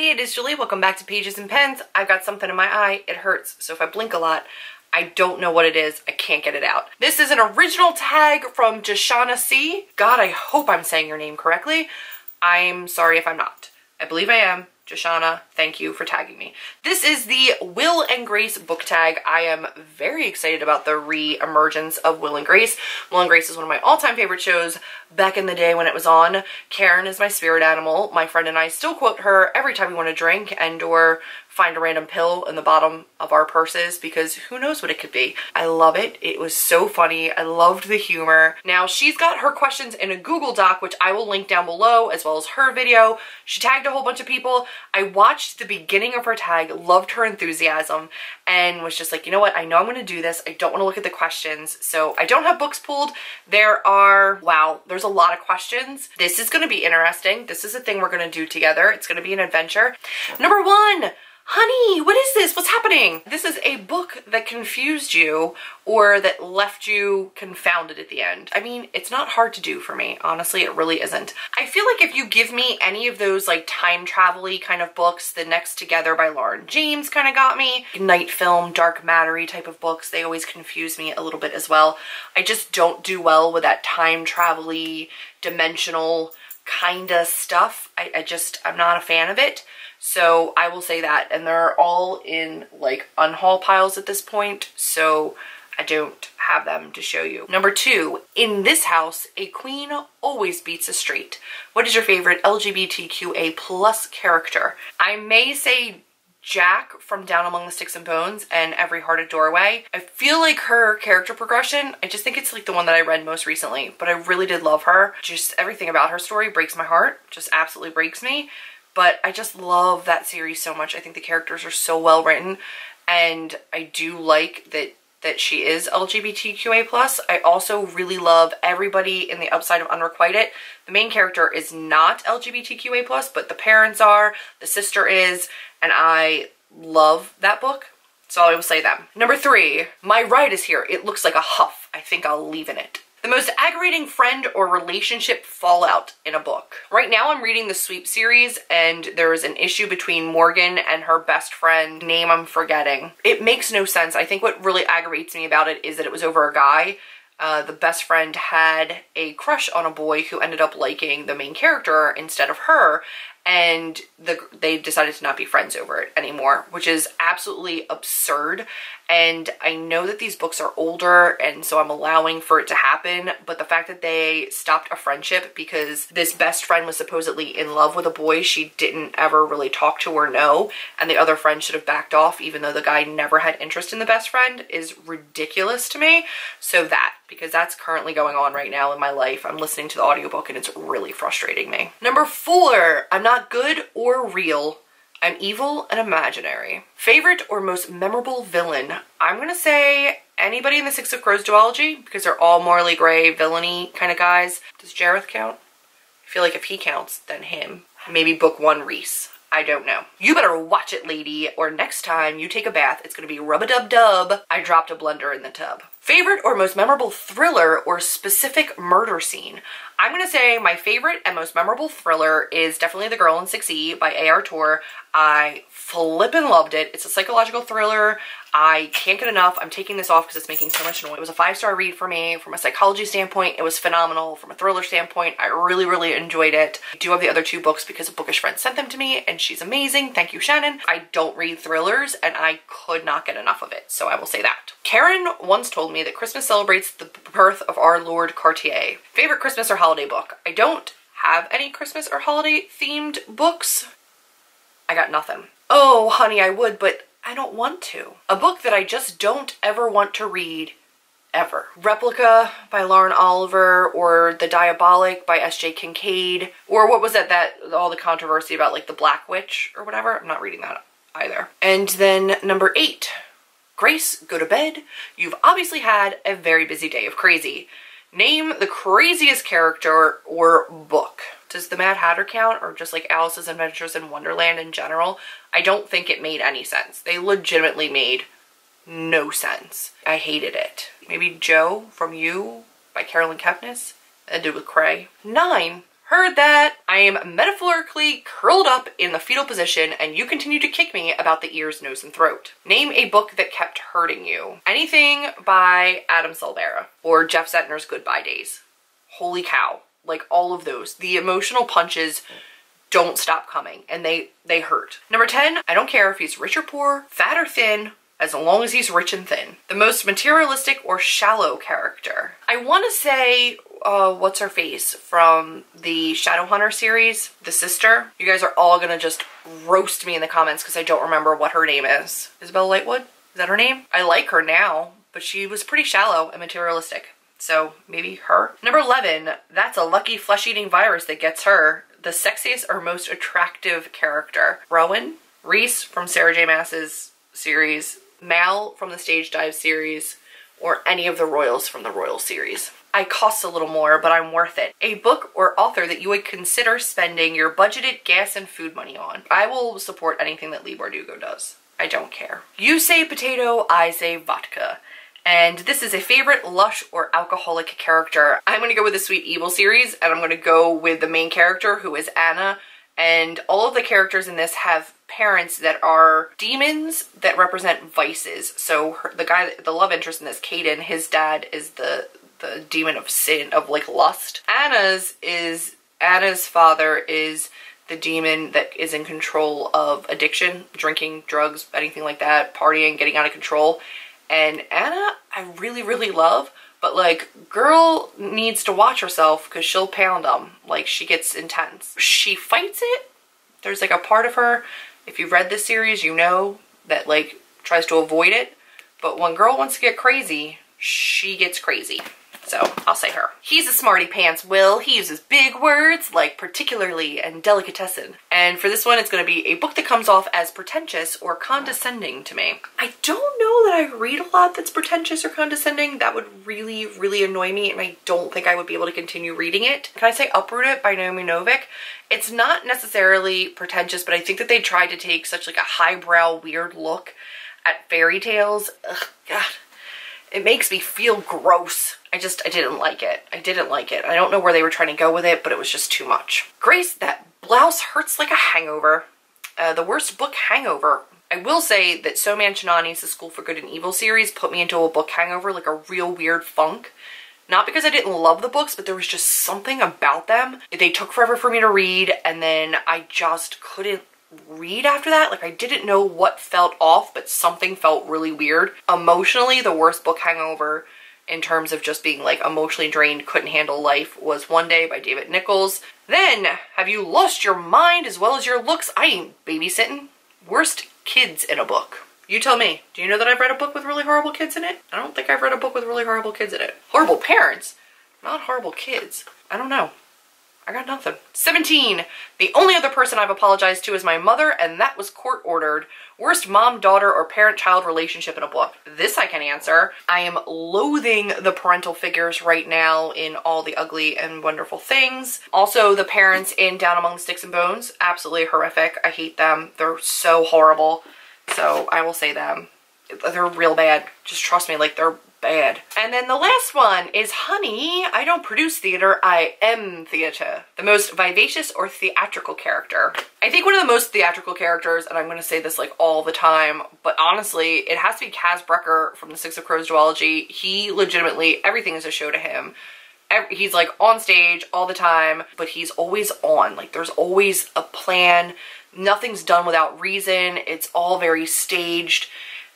Hey, it is Julie. Welcome back to Pages and Pens. I've got something in my eye. It hurts, so if I blink a lot, I don't know what it is. I can't get it out. This is an original tag from Jashana C. God, I hope I'm saying your name correctly. I'm sorry if I'm not. I believe I am. Jashana, thank you for tagging me. This is the Will and Grace book tag. I am very excited about the re-emergence of Will and Grace. Will and Grace is one of my all-time favorite shows back in the day when it was on. Karen is my spirit animal. My friend and I still quote her every time we want to drink and or find a random pill in the bottom of our purses because who knows what it could be. I love it. It was so funny. I loved the humor. Now she's got her questions in a Google Doc, which I will link down below, as well as her video. She tagged a whole bunch of people. I watched the beginning of her tag, loved her enthusiasm, and was just like, you know what? I know I'm going to do this. I don't want to look at the questions. So I don't have books pulled. There are, wow, there's a lot of questions. This is going to be interesting. This is a thing we're going to do together. It's going to be an adventure. Number one. Honey, what is this? What's happening? This is a book that confused you or that left you confounded at the end. I mean, it's not hard to do for me. Honestly, it really isn't. I feel like if you give me any of those like time travel-y kind of books, The Next Together by Lauren James kind of got me. Night film, dark matter-y type of books, they always confuse me a little bit as well. I just don't do well with that time travel-y, dimensional kind of stuff. I'm not a fan of it. So I will say that, and they're all in like unhaul piles at this point, so I don't have them to show you. Number two, in this house, a queen always beats a straight. What is your favorite LGBTQA plus character? I may say Jack from Down Among the Sticks and Bones and Every Hearted Doorway. I feel like her character progression, I just think it's like the one that I read most recently, but I really did love her. Just everything about her story breaks my heart, just absolutely breaks me. But I just love that series so much. I think the characters are so well written, and I do like that she is LGBTQA+. I also really love everybody in the Upside of Unrequited. The main character is not LGBTQA+, but the parents are, the sister is, and I love that book. So I will say them. Number three, my ride is here. It looks like a huff. I think I'll leave in it. The most aggravating friend or relationship fallout in a book. Right now I'm reading the Sweep series and there's an issue between Morgan and her best friend, name I'm forgetting. It makes no sense. I think what really aggravates me about it is that it was over a guy. The best friend had a crush on a boy who ended up liking the main character instead of her, and they decided to not be friends over it anymore, which is absolutely absurd. And I know that these books are older, and so I'm allowing for it to happen, but the fact that they stopped a friendship because this best friend was supposedly in love with a boy she didn't ever really talk to or know, and the other friend should have backed off even though the guy never had interest in the best friend, is ridiculous to me. So because that's currently going on right now in my life. I'm listening to the audiobook and it's really frustrating me. Number four, I'm not good or real. I'm evil and imaginary. Favorite or most memorable villain? I'm gonna say anybody in the Six of Crows duology, because they're all morally gray, villainy kind of guys. Does Jareth count? I feel like if he counts, then him. Maybe book one Reese. I don't know. You better watch it, lady, or next time you take a bath, it's gonna be rub-a-dub-dub. I dropped a blender in the tub. Favorite or most memorable thriller or specific murder scene? I'm gonna say my favorite and most memorable thriller is definitely The Girl in 6E by A.R. Torr. I flippin' loved it. It's a psychological thriller. I can't get enough. I'm taking this off because it's making so much noise. It was a 5-star read for me. From a psychology standpoint, it was phenomenal. From a thriller standpoint, I really, really enjoyed it. I do have the other two books because a bookish friend sent them to me, and she's amazing. Thank you, Shannon. I don't read thrillers, and I could not get enough of it, so I will say that. Karen once told me that Christmas celebrates the birth of our Lord Cartier. Favorite Christmas or holiday book? I don't have any Christmas or holiday themed books. I got nothing. Oh, honey, I would, but I don't want to. A book that I just don't ever want to read, ever. Replica by Lauren Oliver, or The Diabolic by S.J. Kincaid, or what was that all the controversy about like the Black Witch or whatever? I'm not reading that either. And then number 8, Grace, go to bed. You've obviously had a very busy day of crazy. Name the craziest character or book. Does the Mad Hatter count, or just like Alice's Adventures in Wonderland in general? I don't think it made any sense. They legitimately made no sense. I hated it. Maybe Joe from You by Carolyn Kepnes. I did with Cray. 9, Heard that. I am metaphorically curled up in the fetal position and you continue to kick me about the ears, nose, and throat. Name a book that kept hurting you. Anything by Adam Silvera or Jeff Zentner's Goodbye Days. Holy cow. Like all of those. The emotional punches don't stop coming and they hurt. Number 10, I don't care if he's rich or poor, fat or thin, as long as he's rich and thin. The most materialistic or shallow character. I want to say, what's her face from the Shadowhunter series, the sister. You guys are all gonna just roast me in the comments because I don't remember what her name is. Isabel Lightwood? Is that her name? I like her now, but she was pretty shallow and materialistic. So maybe her. Number 11, that's a lucky flesh-eating virus that gets her. The sexiest or most attractive character. Rowan, Reese from Sarah J Maas's series, Mal from the Stage Dive series, or any of the Royals from the Royal series. I cost a little more, but I'm worth it. A book or author that you would consider spending your budgeted gas and food money on. I will support anything that Leigh Bardugo does. I don't care. You say potato, I say vodka. And this is a favorite lush or alcoholic character. I'm gonna go with the Sweet Evil series, and I'm gonna go with the main character, who is Anna. And all of the characters in this have parents that are demons that represent vices. So the love interest in this, Caden, his dad is the demon of sin, of like lust. Anna's father is the demon that is in control of addiction, drinking, drugs, anything like that, partying, getting out of control. And Anna, I really, really love, but like, girl needs to watch herself because she'll pound them. Like, she gets intense. She fights it. There's like a part of her, if you've read this series, you know, that like tries to avoid it. But when girl wants to get crazy, she gets crazy. So I'll say her. He's a smarty pants, Will. He uses big words like particularly and delicatessen. And for this one, it's going to be a book that comes off as pretentious or condescending to me. I don't know that I read a lot that's pretentious or condescending. That would really, really annoy me, and I don't think I would be able to continue reading it. Can I say Uproot It by Naomi Novik? It's not necessarily pretentious, but I think that they tried to take such like a highbrow, weird look at fairy tales. Ugh, God. It makes me feel gross. I didn't like it. I didn't like it. I don't know where they were trying to go with it, but it was just too much. Grace, that blouse hurts like a hangover. The worst book hangover. I will say that So Manchinani's The School for Good and Evil series put me into a book hangover, like a real weird funk. Not because I didn't love the books, but there was just something about them. They took forever for me to read, and then I just couldn't read after that. Like, I didn't know what felt off, but something felt really weird. Emotionally, the worst book hangover in terms of just being like emotionally drained, couldn't handle life, was One Day by David Nichols. Then, have you lost your mind as well as your looks? I ain't babysitting. Worst kids in a book. You tell me. Do you know that I've read a book with really horrible kids in it? I don't think I've read a book with really horrible kids in it. Horrible parents, not horrible kids. I don't know. I got nothing. 17. The only other person I've apologized to is my mother, and that was court ordered. Worst mom-daughter or parent-child relationship in a book. This I can answer. I am loathing the parental figures right now in All the Ugly and Wonderful Things. Also, the parents in Down Among the Sticks and Bones. Absolutely horrific. I hate them. They're so horrible. So I will say them. They're real bad. Just trust me, like, they're bad. And then the last one is Honey, I don't produce theater, I am theater. The most vivacious or theatrical character. I think one of the most theatrical characters, and I'm going to say this like all the time, but honestly, it has to be Kaz Brekker from the Six of Crows duology. He legitimately, everything is a show to him. He's like on stage all the time, but he's always on. Like, there's always a plan. Nothing's done without reason. It's all very staged.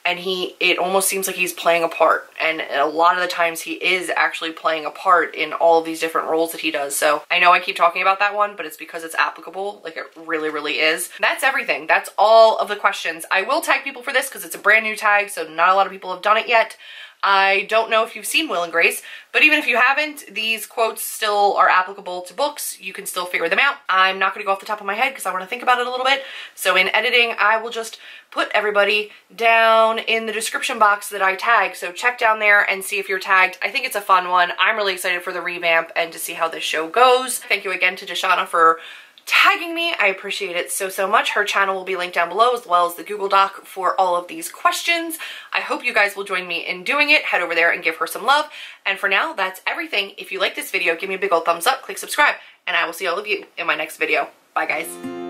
And it almost seems like he's playing a part. And a lot of the times he is actually playing a part in all of these different roles that he does. So I know I keep talking about that one, but it's because it's applicable. Like, it really, really is. That's everything. That's all of the questions. I will tag people for this because it's a brand new tag, so not a lot of people have done it yet. I don't know if you've seen Will and Grace, but even if you haven't, these quotes still are applicable to books. You can still figure them out. I'm not going to go off the top of my head because I want to think about it a little bit. So in editing, I will just put everybody down in the description box that I tag. So check down there and see if you're tagged. I think it's a fun one. I'm really excited for the revamp and to see how this show goes. Thank you again to Deshauna for tagging me. I appreciate it so, so much. Her channel will be linked down below, as well as the Google Doc for all of these questions. I hope you guys will join me in doing it. Head over there and give her some love. And for now, that's everything. If you like this video, give me a big old thumbs up, click subscribe, and I will see all of you in my next video. Bye guys.